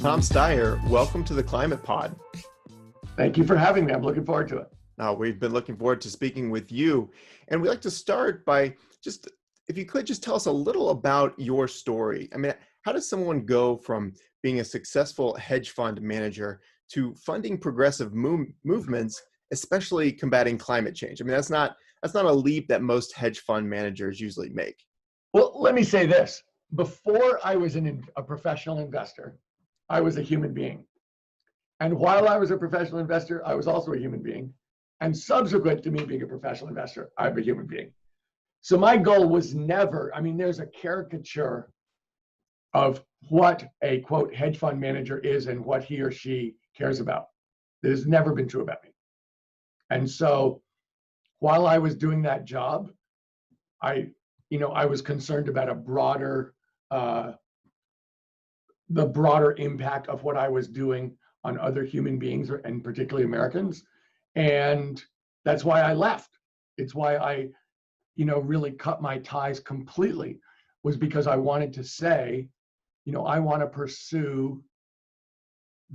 Tom Steyer, welcome to the Climate Pod. Thank you for having me. I'm looking forward to it. We've been looking forward to speaking with you. And we'd like to start by just, if you could just tell us a little about your story. I mean, how does someone go from being a successful hedge fund manager to funding progressive movements, especially combating climate change? I mean, that's not a leap that most hedge fund managers usually make. Well, let me say this. Before I was a professional investor, I was a human being. And while I was a professional investor, I was also a human being. And subsequent to me being a professional investor, I'm a human being. So my goal was never, I mean, there's a caricature of what a quote hedge fund manager is and what he or she cares about. That has never been true about me. And so while I was doing that job, I was concerned about the broader impact of what I was doing on other human beings, and particularly Americans. And that's why I left. It's why I, really cut my ties completely, was because I wanted to say, I want to pursue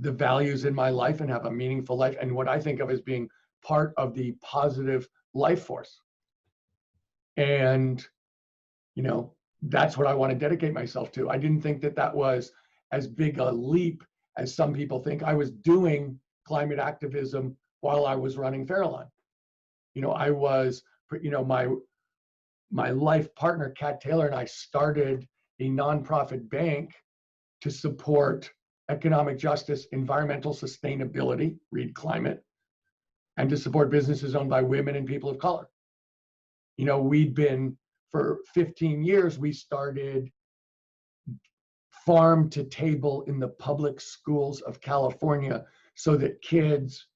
the values in my life and have a meaningful life, and what I think of as being part of the positive life force. And, that's what I want to dedicate myself to. I didn't think that was as big a leap as some people think. I was doing climate activism while I was running Farallon. I was, my life partner, Kat Taylor, and I started a nonprofit bank to support economic justice, environmental sustainability, read climate, and to support businesses owned by women and people of color. We'd been, for 15 years, we started farm to table in the public schools of California so that kids,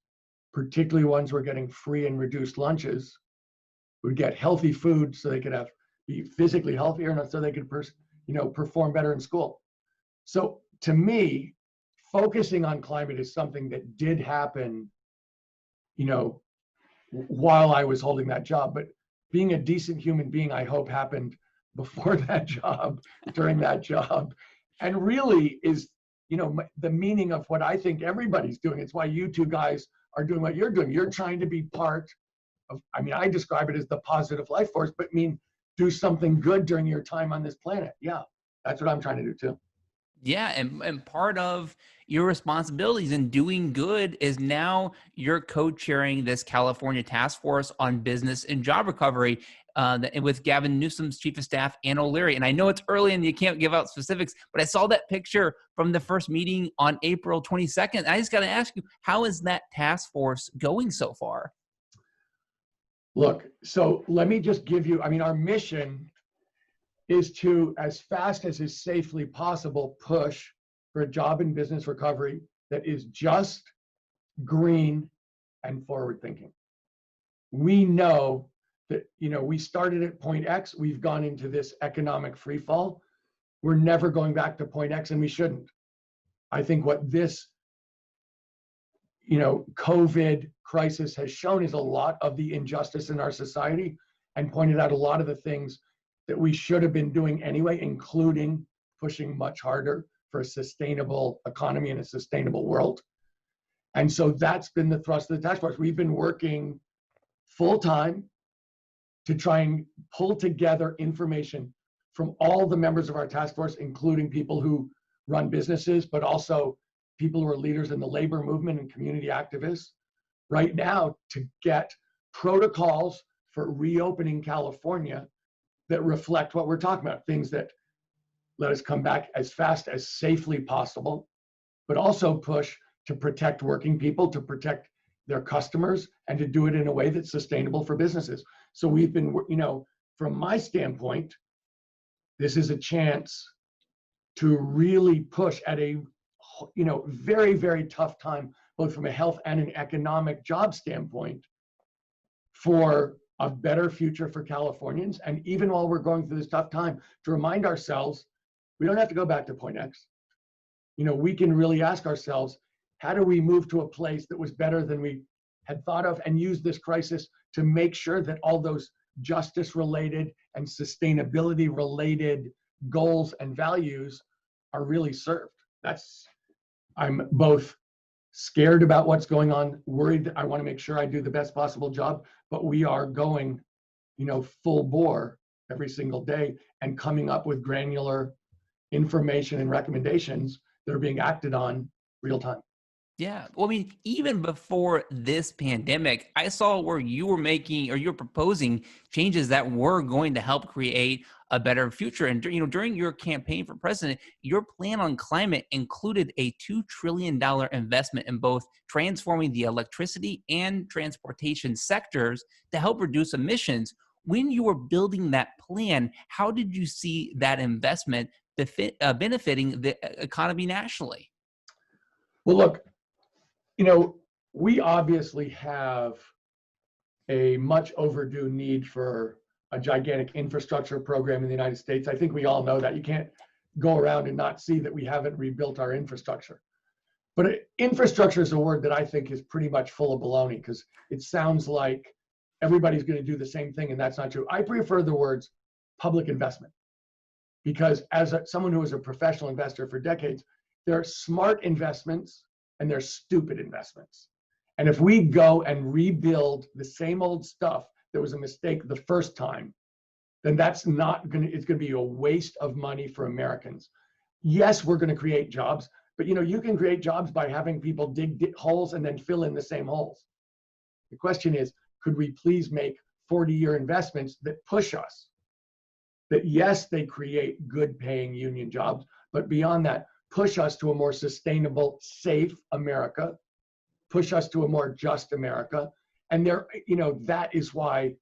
particularly ones who are getting free and reduced lunches, would get healthy food so they could be physically healthier and so they could perform better in school. So to me, focusing on climate is something that did happen, while I was holding that job. But being a decent human being, I hope, happened before that job, during that job, and really is, the meaning of what I think everybody's doing. It's why you two guys are doing what you're doing. You're trying to be part of, I describe it as the positive life force, but do something good during your time on this planet. Yeah, that's what I'm trying to do too. Yeah, and part of your responsibilities in doing good is now you're co-chairing this California task force on business and job recovery with Gavin Newsom's chief of staff, Ann O'Leary. And I know it's early and you can't give out specifics, but I saw that picture from the first meeting on April 22nd. I just got to ask you, how is that task force going so far? Look, so let me just give you, our mission is to, as fast as is safely possible, push for a job and business recovery that is just, green, and forward-thinking. We know that, we started at point X, we've gone into this economic freefall. We're never going back to point X, and we shouldn't. I think what this, COVID crisis has shown is a lot of the injustice in our society, and pointed out a lot of the things that we should have been doing anyway, including pushing much harder for a sustainable economy and a sustainable world. And so that's been the thrust of the task force. We've been working full time to try and pull together information from all the members of our task force, including people who run businesses, but also people who are leaders in the labor movement and community activists, right now, to get protocols for reopening California that reflect what we're talking about, things that let us come back as fast as safely possible, but also push to protect working people, to protect their customers, and to do it in a way that's sustainable for businesses. So we've been, from my standpoint, this is a chance to really push at a, very, very tough time, both from a health and an economic job standpoint, for a better future for Californians. And even while we're going through this tough time, to remind ourselves, we don't have to go back to point X. We can really ask ourselves, how do we move to a place that was better than we had thought of, and use this crisis to make sure that all those justice-related and sustainability-related goals and values are really served. That's I'm both scared about what's going on, worried that I want to make sure I do the best possible job, but we are going, full bore every single day and coming up with granular information and recommendations that are being acted on real time. Yeah. Well, I mean, even before this pandemic, I saw where you were making or you're proposing changes that were going to help create a better future. And during your campaign for president, your plan on climate included a $2 trillion investment in both transforming the electricity and transportation sectors to help reduce emissions. When you were building that plan, how did you see that investment benefiting the economy nationally? Well, look, we obviously have a much overdue need for a gigantic infrastructure program in the United States. I think we all know that. You can't go around and not see that we haven't rebuilt our infrastructure. But infrastructure is a word that I think is pretty much full of baloney, because it sounds like everybody's going to do the same thing, and that's not true. I prefer the words public investment, because as someone who was a professional investor for decades, there are smart investments and there's stupid investments. And if we go and rebuild the same old stuff that was a mistake the first time, then it's going to be a waste of money for Americans. Yes, we're going to create jobs, but you can create jobs by having people dig holes and then fill in the same holes. The question is, could we please make 40-year investments that push us? That yes, they create good paying union jobs, but beyond that, push us to a more sustainable, safe America, push us to a more just America. And that is why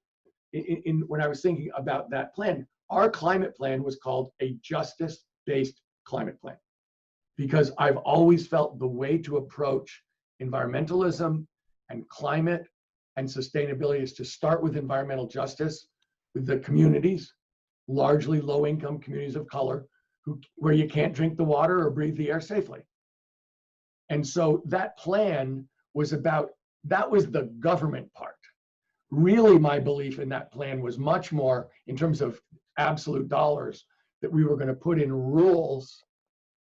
when I was thinking about that plan, our climate plan was called a justice-based climate plan, because I've always felt the way to approach environmentalism and climate and sustainability is to start with environmental justice with the communities, largely low-income communities of color, where you can't drink the water or breathe the air safely. And so that plan was that was the government part. Really, my belief in that plan was much more in terms of absolute dollars, that we were going to put in rules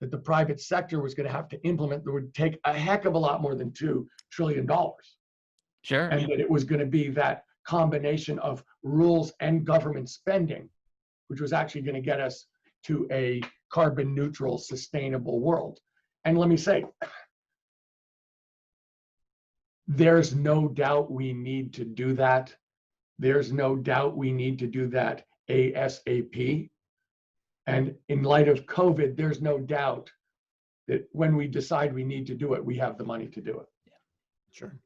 that the private sector was going to have to implement that would take a heck of a lot more than $2 trillion. Sure. And that it was going to be that combination of rules and government spending, which was actually going to get us to a carbon neutral, sustainable world. And let me say, there's no doubt we need to do that. There's no doubt we need to do that ASAP. And in light of COVID, there's no doubt that when we decide we need to do it, we have the money to do it. Sure.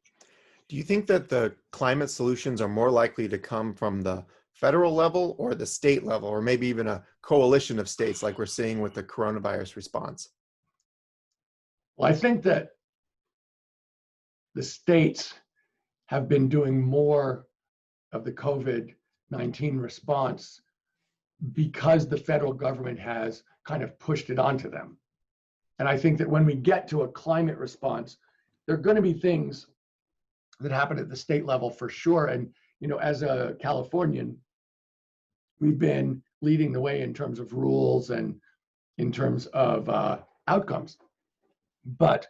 Do you think that the climate solutions are more likely to come from the federal level or the state level, or maybe even a coalition of states like we're seeing with the coronavirus response? Well, I think that the states have been doing more of the COVID-19 response because the federal government has kind of pushed it onto them. And I think that when we get to a climate response, there are going to be things that happen at the state level for sure. And, as a Californian, we've been leading the way in terms of rules and in terms of outcomes. But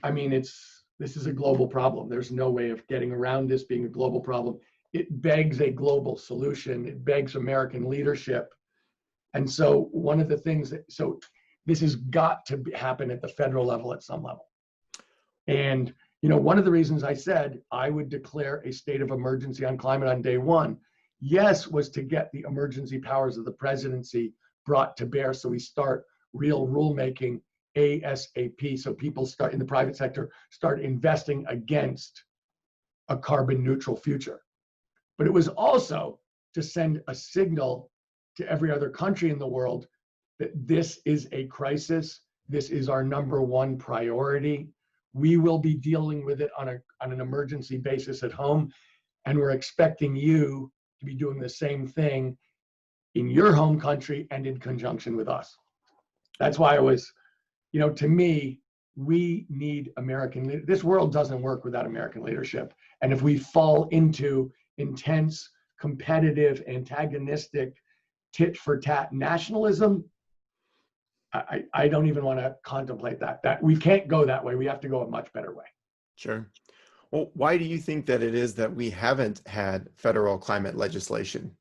I mean, this is a global problem. There's no way of getting around this being a global problem. It begs a global solution. It begs American leadership. And so one of the things this has got to happen at the federal level at some level. And, one of the reasons I said I would declare a state of emergency on climate on day one, yes, was to get the emergency powers of the presidency brought to bear. So we start real rulemaking ASAP. So people start in the private sector, start investing against a carbon neutral future. But it was also to send a signal to every other country in the world that this is a crisis. This is our number one priority. We will be dealing with it on an emergency basis at home. And we're expecting you to be doing the same thing in your home country and in conjunction with us. That's why I was, to me, we need American. This world doesn't work without American leadership. And if we fall into intense, competitive, antagonistic, tit for tat nationalism, I don't even want to contemplate that. That we can't go that way. We have to go a much better way. Sure. Well, why do you think that it is that we haven't had federal climate legislation?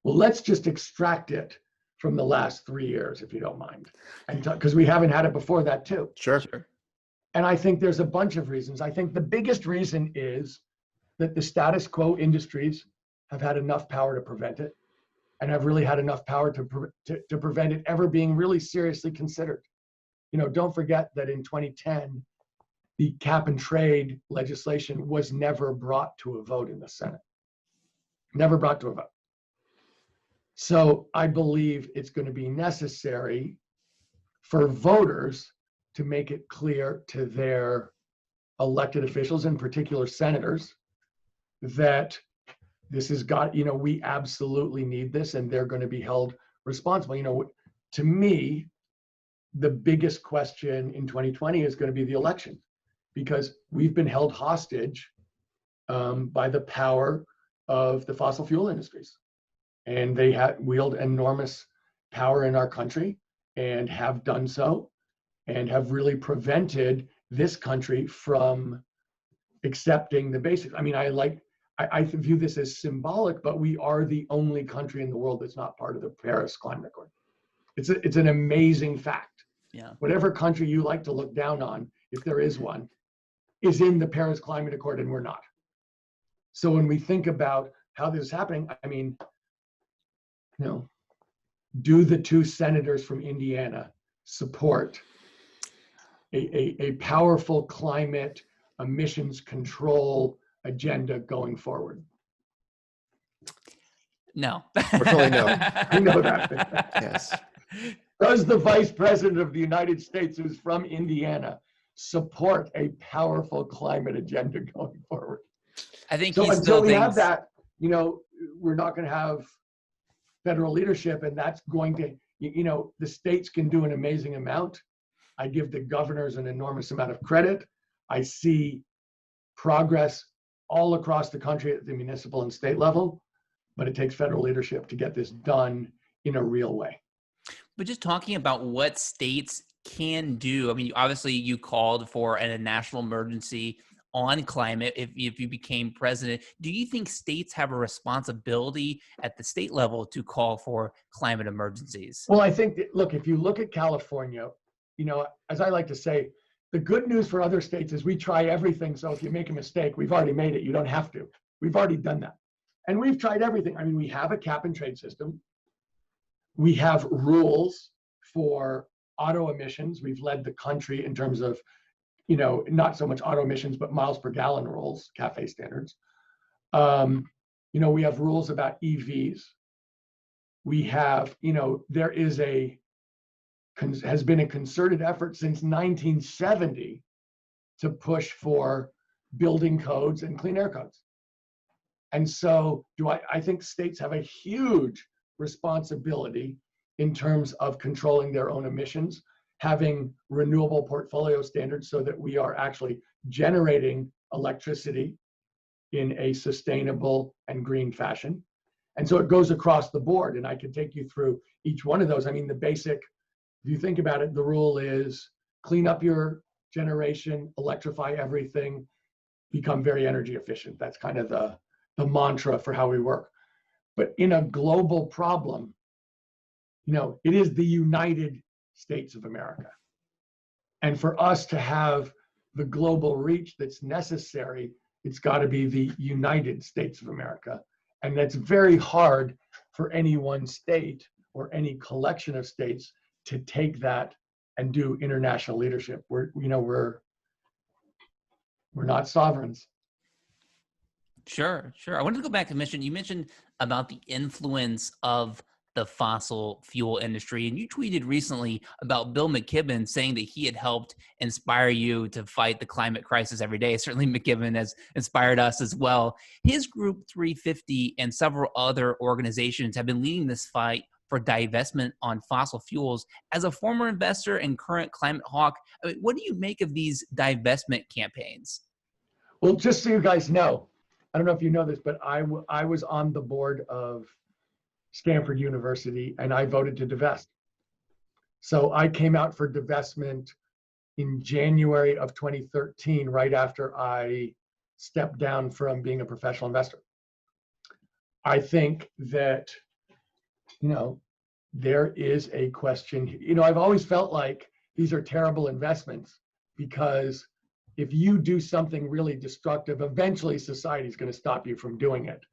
Well, let's just extract it from the last 3 years, if you don't mind, and because we haven't had it before that too. Sure. Sure. And I think there's a bunch of reasons. I think the biggest reason is that the status quo industries have had enough power to prevent it, and have really had enough power to prevent it ever being really seriously considered. You know, don't forget that in 2010, the cap and trade legislation was never brought to a vote in the Senate. Never brought to a vote. So I believe it's going to be necessary for voters to make it clear to their elected officials, in particular senators, that this has got, you know, we absolutely need this, and they're going to be held responsible. You know, to me, the biggest question in 2020 is going to be the election, because we've been held hostage by the power of the fossil fuel industries. And they wield enormous power in our country, and have done so, and have really prevented this country from accepting the basics. I mean, I view this as symbolic, but we are the only country in the world that's not part of the Paris Climate Accord. It's an amazing fact. Yeah. Whatever country you like to look down on, if there is one, is in the Paris Climate Accord, and we're not. So when we think about how this is happening, I mean, you know, do the 2 senators from Indiana support a powerful climate emissions control agenda going forward? No. Unfortunately, no. I know that. Yes. Does the Vice President of the United States, who's from Indiana, support a powerful climate agenda going forward? I think So he until still we have thinks that, you know, we're not going to have federal leadership, and that's going to, you know, the states can do an amazing amount. I give the governors an enormous amount of credit. I see progress all across the country at the municipal and state level, but it takes federal leadership to get this done in a real way. But just talking about what states can do, I mean, obviously you called for a national emergency on climate if you became president. Do you think states have a responsibility at the state level to call for climate emergencies? Well, I think that, look, if you look at California, you know, as I like to say, the good news for other states is we try everything. So if you make a mistake, we've already made it. You don't have to. We've already done that. And we've tried everything. I mean, we have a cap and trade system. We have rules for auto emissions. We've led the country in terms of, you know, not so much auto emissions, but miles per gallon rules, CAFE standards. You know, we have rules about EVs. We have, you know, there is has been a concerted effort since 1970 to push for building codes and clean air codes. And so I think states have a huge responsibility in terms of controlling their own emissions, having renewable portfolio standards so that we are actually generating electricity in a sustainable and green fashion. And so it goes across the board, and I can take you through each one of those. I mean, the basic, if you think about it, the rule is clean up your generation, electrify everything, become very energy efficient. That's kind of the mantra for how we work. But in a global problem, you know, it is the United States of America. And for us to have the global reach that's necessary, it's got to be the United States of America. And that's very hard for any one state or any collection of states to take that and do international leadership. We're not sovereigns. Sure. I wanted to go back and you mentioned about the influence of the fossil fuel industry. And you tweeted recently about Bill McKibben saying that he had helped inspire you to fight the climate crisis every day. Certainly McKibben has inspired us as well. His group 350 and several other organizations have been leading this fight for divestment on fossil fuels. As a former investor and current climate hawk, I mean, what do you make of these divestment campaigns? Well, just so you guys know, I don't know if you know this, but I was on the board of Stanford University and I voted to divest. So I came out for divestment in January of 2013, right after I stepped down from being a professional investor. I think that, there is a question. I've always felt like these are terrible investments because if you do something really destructive, eventually society is going to stop you from doing it.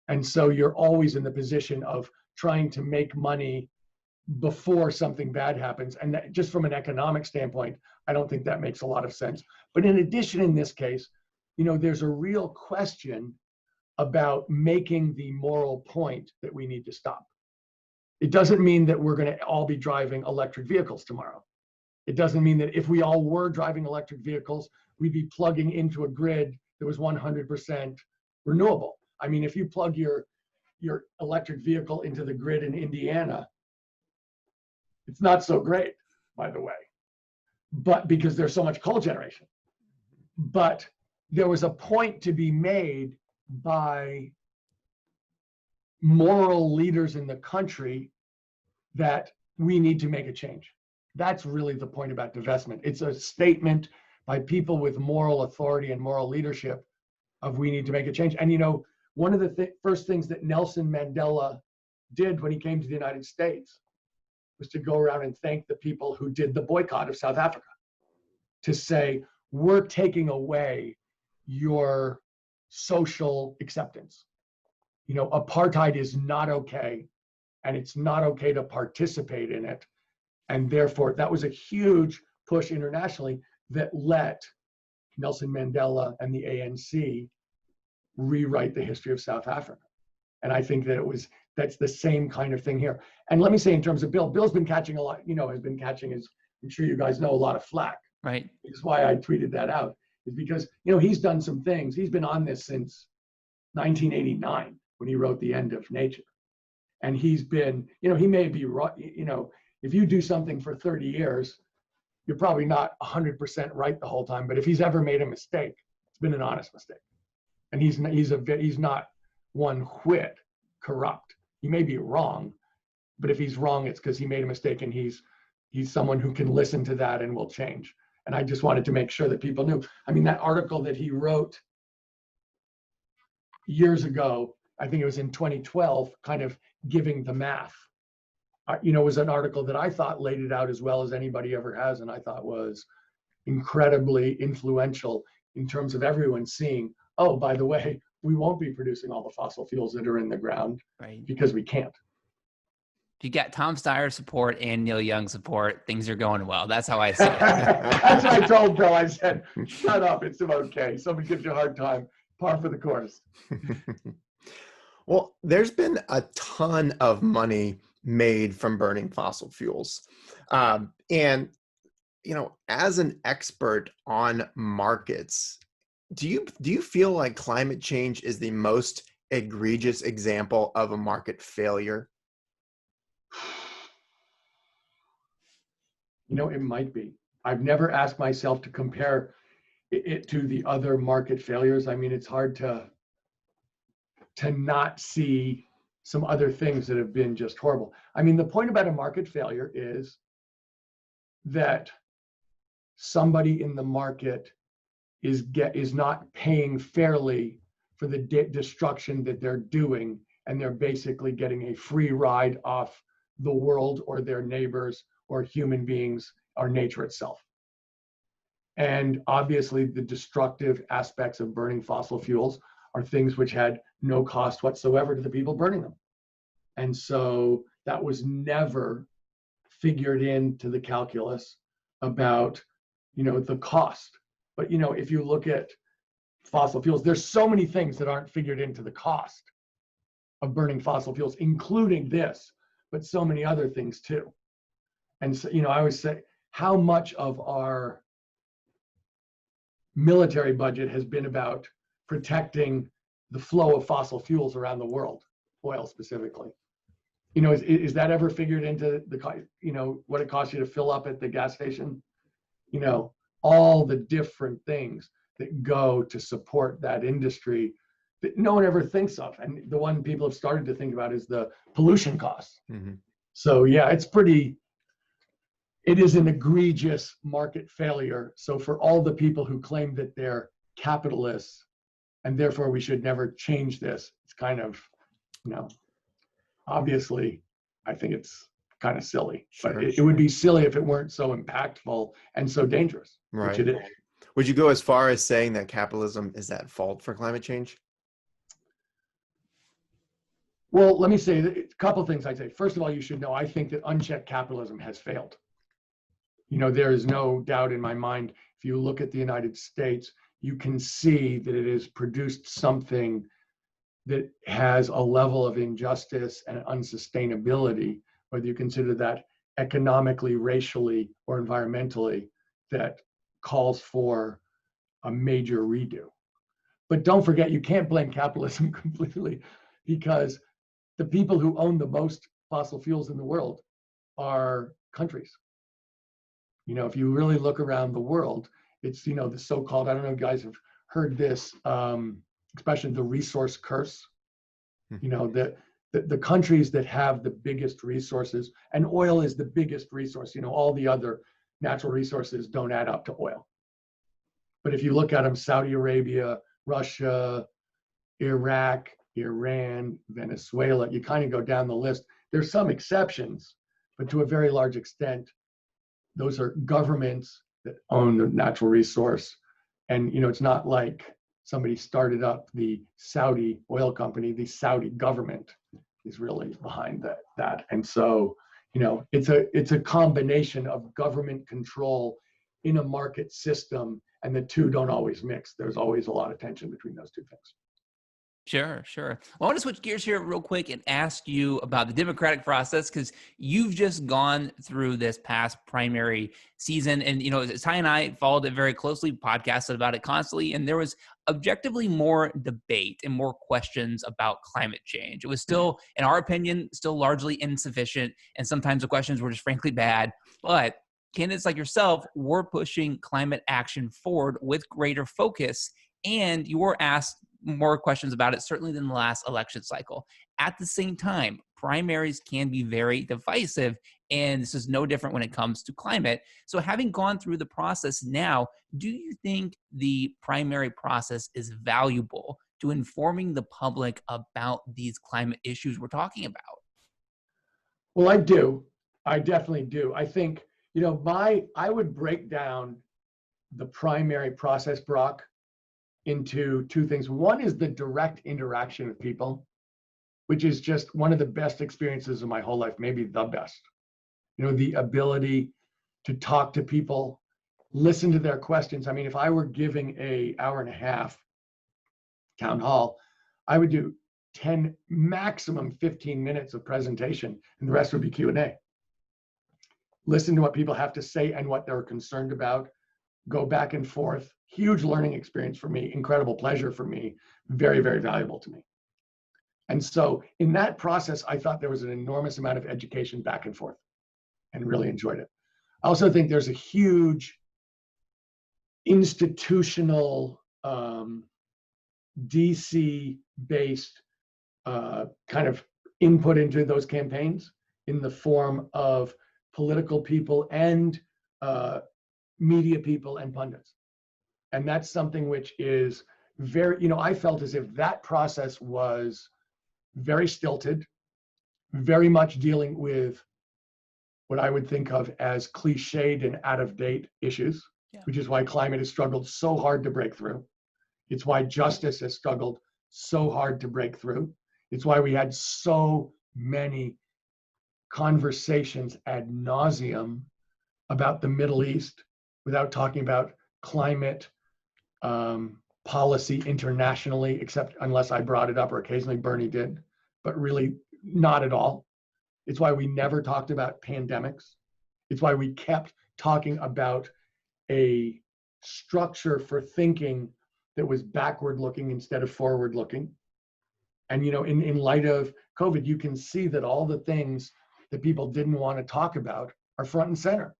And so you're always in the position of trying to make money before something bad happens. And that, just from an economic standpoint, I don't think that makes a lot of sense. But in addition, in this case, there's a real question about making the moral point that we need to stop. It doesn't mean that we're going to all be driving electric vehicles tomorrow. It doesn't mean that if we all were driving electric vehicles, we'd be plugging into a grid that was 100% renewable. I mean, if you plug your electric vehicle into the grid in Indiana, it's not so great, by the way, but because there's so much coal generation. But there was a point to be made by moral leaders in the country that we need to make a change. That's really the point about divestment. It's a statement by people with moral authority and moral leadership of we need to make a change. And one of the first things that Nelson Mandela did when he came to the United States was to go around and thank the people who did the boycott of South Africa, to say, we're taking away your social acceptance. Apartheid is not okay, and it's not okay to participate in it. And therefore, that was a huge push internationally that let Nelson Mandela and the ANC rewrite the history of South Africa. And I think that that's the same kind of thing here. And let me say, in terms of Bill's been catching a lot, has been catching, as I'm sure you guys know, a lot of flack. Right. It's why I tweeted that out, is because, he's done some things. He's been on this since 1989 when he wrote The End of Nature. And he's been, he may be right, if you do something for 30 years, you're probably not 100% right the whole time. But if he's ever made a mistake, it's been an honest mistake. And he's not one whit corrupt. He may be wrong, but if he's wrong, it's because he made a mistake, and he's someone who can listen to that and will change. And I just wanted to make sure that people knew. I mean, that article that he wrote years ago, I think it was in 2012, kind of giving the math, was an article that I thought laid it out as well as anybody ever has, and I thought was incredibly influential in terms of everyone seeing, oh, by the way, we won't be producing all the fossil fuels that are in the ground, right, because we can't. If you got Tom Steyer support and Neil Young support, things are going well. That's how I see it. That's what I told Bill. I said, shut up, it's okay. Somebody gives you a hard time, par for the course. Well, there's been a ton of money made from burning fossil fuels. And, as an expert on markets, do you feel like climate change is the most egregious example of a market failure? It might be. I've never asked myself to compare it to the other market failures. I mean, it's hard to not see some other things that have been just horrible. I mean, the point about a market failure is that somebody in the market is not paying fairly for the destruction that they're doing, and they're basically getting a free ride off the world or their neighbors or human beings or nature itself. And obviously, the destructive aspects of burning fossil fuels are things which had no cost whatsoever to the people burning them. And so that was never figured into the calculus about, the cost. But, if you look at fossil fuels, there's so many things that aren't figured into the cost of burning fossil fuels, including this, but so many other things too. And so, I always say, how much of our military budget has been about protecting the flow of fossil fuels around the world, oil specifically? Is that ever figured into the, what it costs you to fill up at the gas station? All the different things that go to support that industry that no one ever thinks of. And the one people have started to think about is the pollution costs. Mm-hmm. So yeah, it is an egregious market failure. So for all the people who claim that they're capitalists and therefore we should never change this, it's kind of, obviously, I think it's kind of silly. Sure. But it would be silly if it weren't so impactful and so dangerous, which Right. it is. Would you go as far as saying that capitalism is at fault for climate change? Well, let me say a couple of things I'd say. First of all, you should know, I think that unchecked capitalism has failed. There is no doubt in my mind, if you look at the United States, you can see that it has produced something that has a level of injustice and unsustainability, whether you consider that economically, racially, or environmentally, that calls for a major redo. But don't forget, you can't blame capitalism completely, because the people who own the most fossil fuels in the world are countries. If you really look around the world, it's, the so-called, I don't know if you guys have heard this expression, the resource curse. The countries that have the biggest resources, and oil is the biggest resource, all the other natural resources don't add up to oil. But if you look at them, Saudi Arabia, Russia, Iraq, Iran, Venezuela, you kind of go down the list. There's some exceptions, but to a very large extent, those are governments that own the natural resource. And, it's not like somebody started up the Saudi oil company. The Saudi government is really behind that. And so, it's a combination of government control in a market system, and the two don't always mix. There's always a lot of tension between those two things. Sure, sure. Well, I want to switch gears here real quick and ask you about the democratic process, because you've just gone through this past primary season. And, Ty and I followed it very closely, podcasted about it constantly. And there was objectively more debate and more questions about climate change. It was still, in our opinion, still largely insufficient. And sometimes the questions were just frankly bad. But candidates like yourself were pushing climate action forward with greater focus. And you were asked more questions about it, certainly than the last election cycle. At the same time, primaries can be very divisive, and this is no different when it comes to climate. So having gone through the process now, do you think the primary process is valuable to informing the public about these climate issues we're talking about? Well, I do. I definitely do. I think, I would break down the primary process, Brock, into two things. One is the direct interaction with people, which is just one of the best experiences of my whole life, maybe the best. The ability to talk to people, listen to their questions. I mean, if I were giving an hour and a half town hall, I would do 10, maximum 15 minutes of presentation, and the rest would be Q&A. Listen to what people have to say and what they're concerned about. Go back and forth. Huge learning experience for me, incredible pleasure for me, very, very valuable to me. And so in that process, I thought there was an enormous amount of education back and forth, and really enjoyed it. I also think there's a huge institutional DC-based kind of input into those campaigns in the form of political people and media people and pundits. And that's something which is very, I felt as if that process was very stilted, very much dealing with what I would think of as cliched and out of date issues, which is why climate has struggled so hard to break through. It's why justice has struggled so hard to break through. It's why we had so many conversations ad nauseum about the Middle East without talking about climate policy internationally, except unless I brought it up, or occasionally Bernie did, but really not at all. It's why we never talked about pandemics. It's why we kept talking about a structure for thinking that was backward looking instead of forward looking. And, in light of COVID, you can see that all the things that people didn't want to talk about are front and center.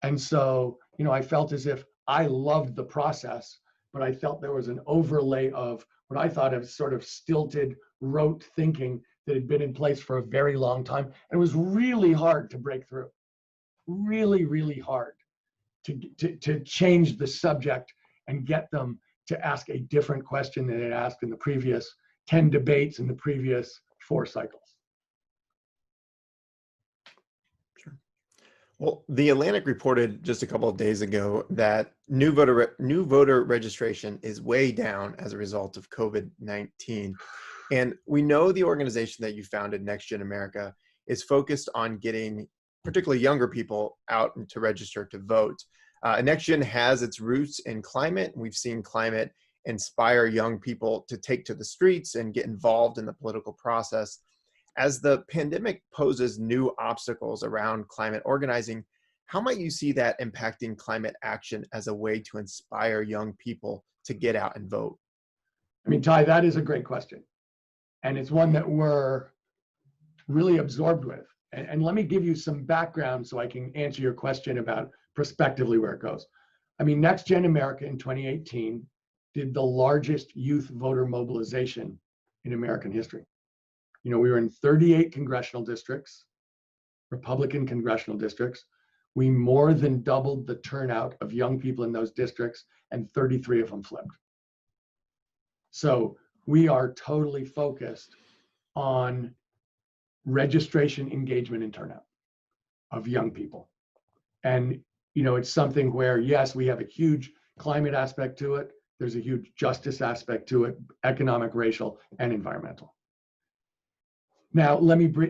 And so, I felt as if I loved the process but I felt there was an overlay of what I thought of sort of stilted, rote thinking that had been in place for a very long time. And it was really hard to break through, really, really hard to change the subject and get them to ask a different question than they'd asked in the previous 10 debates in the previous 4 cycles. Sure. Well, The Atlantic reported just a couple of days ago that new voter registration is way down as a result of COVID-19. And we know the organization that you founded, Next Gen America, is focused on getting particularly younger people out and to register to vote. Next Gen has its roots in climate. We've seen climate inspire young people to take to the streets and get involved in the political process. As the pandemic poses new obstacles around climate organizing, how might you see that impacting climate action as a way to inspire young people to get out and vote? I mean, Ty, that is a great question. And it's one that we're really absorbed with. And let me give you some background so I can answer your question about prospectively where it goes. I mean, Next Gen America in 2018 did the largest youth voter mobilization in American history. You know, we were in 38 congressional districts, Republican congressional districts. We more than doubled the turnout of young people in those districts, and 33 of them flipped. So we are totally focused on registration, engagement, and turnout of young people. And, you know, it's something where, yes, we have a huge climate aspect to it. There's a huge justice aspect to it, economic, racial, and environmental. Now,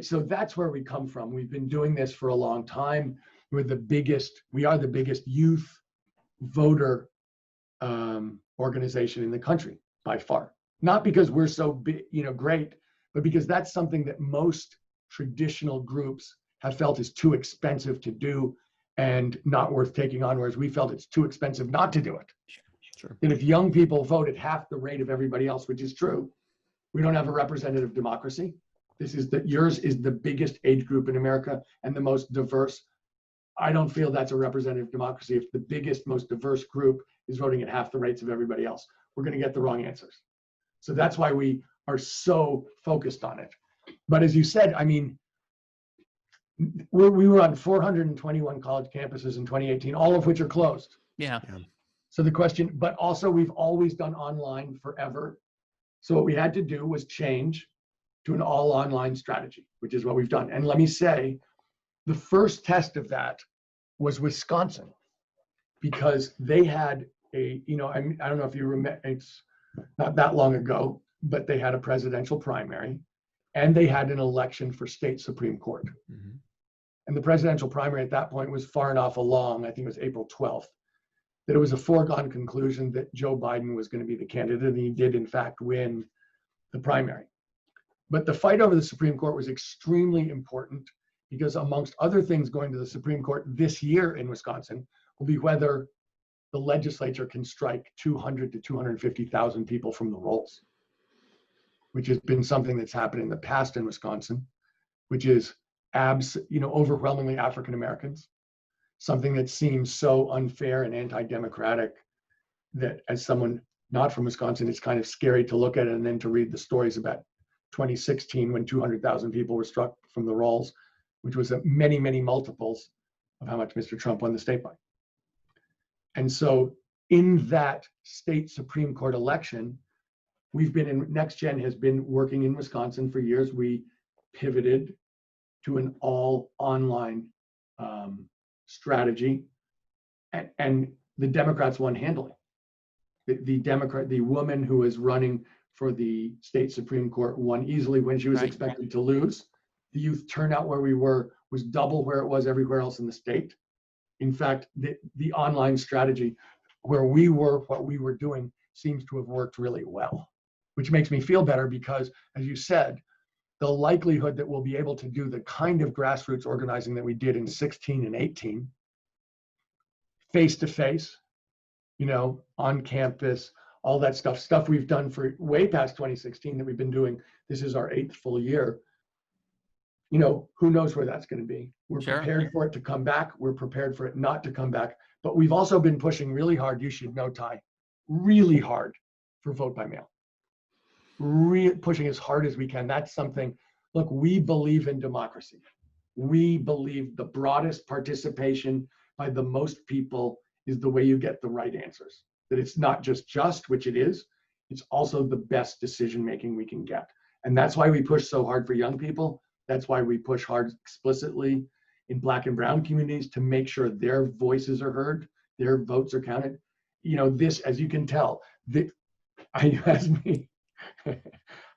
so that's where we come from. We've been doing this for a long time. We are the biggest youth voter organization in the country by far. Not because we're so big, great, but because that's something that most traditional groups have felt is too expensive to do and not worth taking on, whereas we felt it's too expensive not to do it. Sure. And if young people vote at half the rate of everybody else, which is true, we don't have a representative democracy. Yours is the biggest age group in America and the most diverse. I don't feel that's a representative democracy. If the biggest, most diverse group is voting at half the rates of everybody else, we're going to get the wrong answers. So that's why we are so focused on it. But as you said, I mean, we were on 421 college campuses in 2018, all of which are closed. Yeah. So the question, but also we've always done online forever. So what we had to do was change to an all online strategy, which is what we've done. And let me say, the first test of that was Wisconsin, because they had I don't know if you remember, it's not that long ago, but they had a presidential primary and they had an election for state Supreme Court. Mm-hmm. And the presidential primary at that point was far enough along, I think it was April 12th, that it was a foregone conclusion that Joe Biden was going to be the candidate, and he did in fact win the primary. But the fight over the Supreme Court was extremely important because, amongst other things going to the Supreme Court this year in Wisconsin will be whether the legislature can strike 200 to 250,000 people from the rolls, which has been something that's happened in the past in Wisconsin, which is overwhelmingly African Americans, something that seems so unfair and anti-democratic that as someone not from Wisconsin, it's kind of scary to look at it and then to read the stories about 2016 when 200,000 people were struck from the rolls, which was many, many multiples of how much Mr. Trump won the state by. And so in that state Supreme Court election, Next Gen has been working in Wisconsin for years. We pivoted to an all online strategy, and the Democrats won handily. The woman who was running for the state Supreme Court won easily when she was expected to lose. The youth turnout where we were was double where it was everywhere else in the state. In fact, the online strategy where we were, what we were doing seems to have worked really well, which makes me feel better because, as you said, the likelihood that we'll be able to do the kind of grassroots organizing that we did in 16 and 18, face-to-face, on campus, all that stuff we've done for way past 2016 that we've been doing. This is our 8th full year. Who knows where that's going to be. We're prepared for it to come back. We're prepared for it not to come back. But we've also been pushing really hard. You should know, Ty. really hard for vote by mail. Pushing as hard as we can. That's something, look, we believe in democracy. We believe the broadest participation by the most people is the way you get the right answers. That it's not just, which it is, it's also the best decision making we can get. And that's why we push so hard for young people. That's why we push hard explicitly in Black and brown communities to make sure their voices are heard, their votes are counted. You know, this, as you can tell, you asked me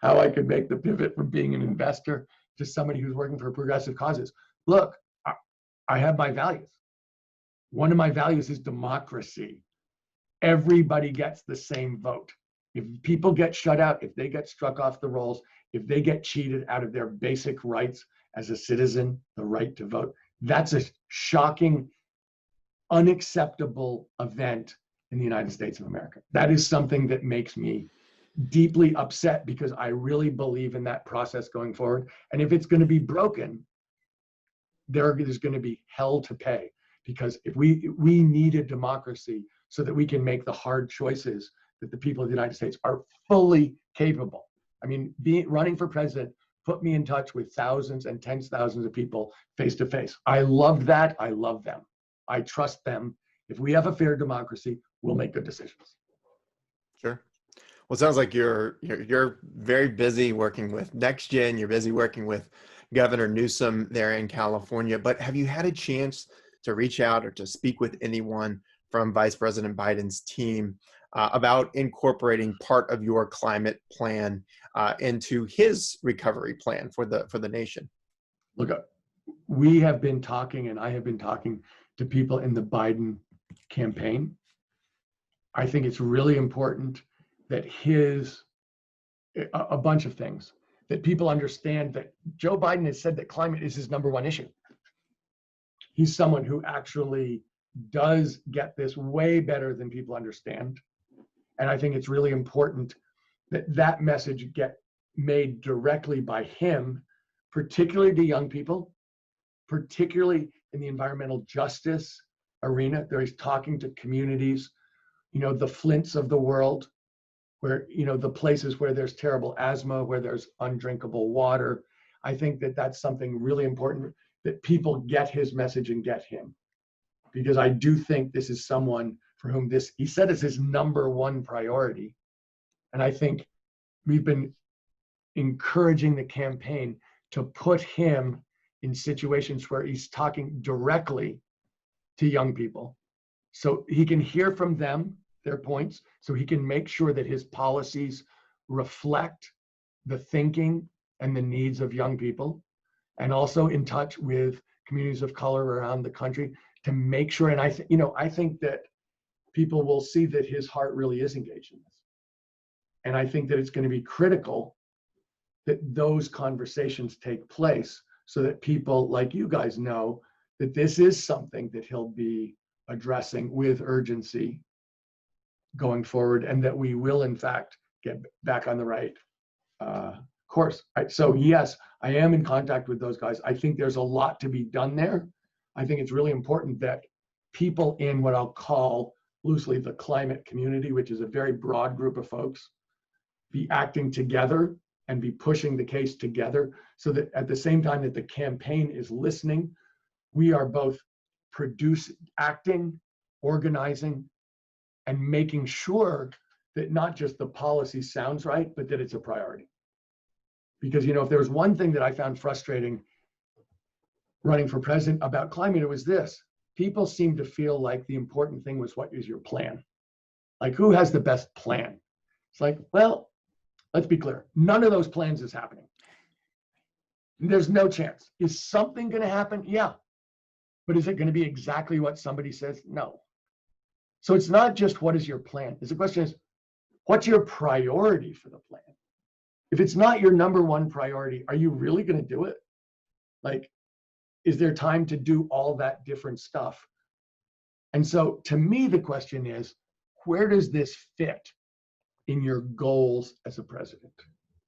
how I could make the pivot from being an investor to somebody who's working for progressive causes. Look, I have my values. One of my values is democracy. Everybody gets the same vote. If people get shut out, if they get struck off the rolls, if they get cheated out of their basic rights as a citizen, the right to vote, that's a shocking, unacceptable event in the United States of America. That is something that makes me deeply upset because I really believe in that process going forward. And if it's going to be broken, there's going to be hell to pay, because if we need a democracy so that we can make the hard choices that the people of the United States are fully capable. I mean, running for president put me in touch with thousands and tens of thousands of people face to face. I love that. I love them. I trust them. If we have a fair democracy, we'll make good decisions. Sure. Well, it sounds like you're very busy working with NextGen. You're busy working with Governor Newsom there in California. But have you had a chance to reach out or to speak with anyone from Vice President Biden's team about incorporating part of your climate plan into his recovery plan for the nation? Look, we have been talking, and I have been talking to people in the Biden campaign. I think it's really important that a bunch of things, that people understand that Joe Biden has said that climate is his number one issue. He's someone who actually does get this way better than people understand. And I think it's really important that that message get made directly by him, particularly to young people, particularly in the environmental justice arena. There he's talking to communities, the Flints of the world, where, the places where there's terrible asthma, where there's undrinkable water. I think that that's something really important, that people get his message and get him. Because I do think this is someone for whom he said is his number one priority. And I think we've been encouraging the campaign to put him in situations where he's talking directly to young people, so he can hear from them, their points, so he can make sure that his policies reflect the thinking and the needs of young people, and also in touch with communities of color around the country to make sure. And I think that people will see that his heart really is engaged in this. And I think that it's going to be critical that those conversations take place so that people like you guys know that this is something that he'll be addressing with urgency going forward, and that we will in fact get back on the right course. So yes, I am in contact with those guys. I think there's a lot to be done there. I think it's really important that people in what I'll call loosely the climate community, which is a very broad group of folks, be acting together and be pushing the case together, so that at the same time that the campaign is listening, we are both acting, organizing, and making sure that not just the policy sounds right, but that it's a priority. Because, if there was one thing that I found frustrating running for president about climate, it was this. People seem to feel like the important thing was, what is your plan? Like, who has the best plan? It's like, well, let's be clear. None of those plans is happening. There's no chance. Is something going to happen? Yeah. But is it going to be exactly what somebody says? No. So it's not just what is your plan. The question is, what's your priority for the plan? If it's not your number one priority, are you really going to do it? Like, is there time to do all that different stuff? And so to me, the question is, where does this fit in your goals as a president?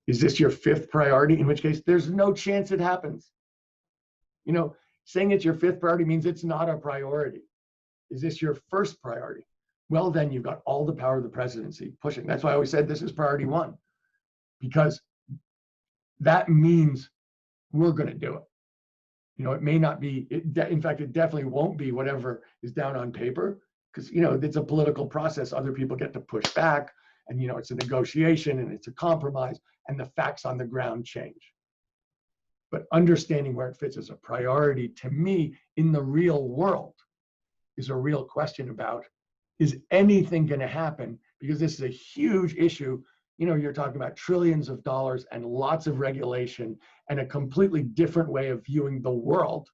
Is this your fifth priority? In which case, there's no chance it happens. Saying it's your fifth priority means it's not a priority. Is this your first priority? well, then you've got all the power of the presidency pushing. That's why I always said this is priority one, because that means we're going to do it. You know, it may not be, in fact, it definitely won't be whatever is down on paper, because, you know, it's a political process. Other people get to push back, and, you know, it's a negotiation and it's a compromise, and the facts on the ground change. But understanding where it fits as a priority, to me, in the real world, is a real question about, is anything going to happen? Because this is a huge issue. You know, you're talking about trillions of dollars and lots of regulation and a completely different way of viewing the world.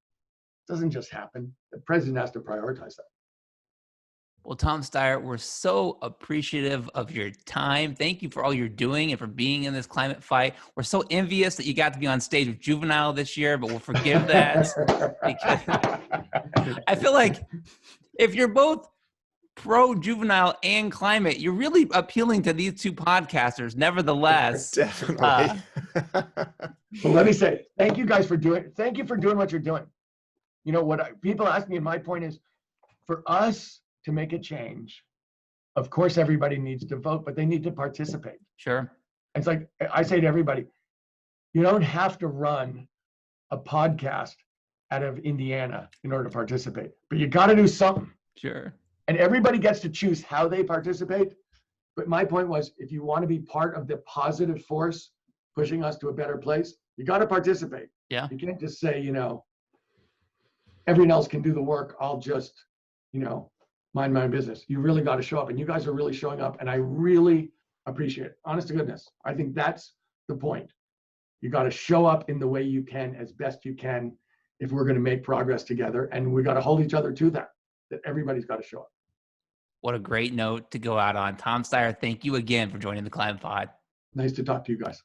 It doesn't just happen. The president has to prioritize that. Well, Tom Steyer, we're so appreciative of your time. Thank you for all you're doing and for being in this climate fight. We're so envious that you got to be on stage with Juvenile this year, but we'll forgive that because I feel like if you're both pro-Juvenile and climate, you're really appealing to these two podcasters. Nevertheless, definitely. Well, let me say, thank you guys for doing what you're doing. You know, people ask me, and my point is, for us to make a change, of course, everybody needs to vote, but they need to participate. Sure. It's like I say to everybody, you don't have to run a podcast out of Indiana in order to participate, but you got to do something. Sure. And everybody gets to choose how they participate. But my point was, if you want to be part of the positive force pushing us to a better place, you got to participate. Yeah. You can't just say, you know, everyone else can do the work. I'll just, you know, mind my own business. You really got to show up, and you guys are really showing up, and I really appreciate it. Honest to goodness, I think that's the point. You got to show up in the way you can, as best you can, if we're going to make progress together, and we got to hold each other to that everybody's got to show up. What a great note to go out on. Tom Steyer, thank you again for joining the Climate Pod. Nice to talk to you guys.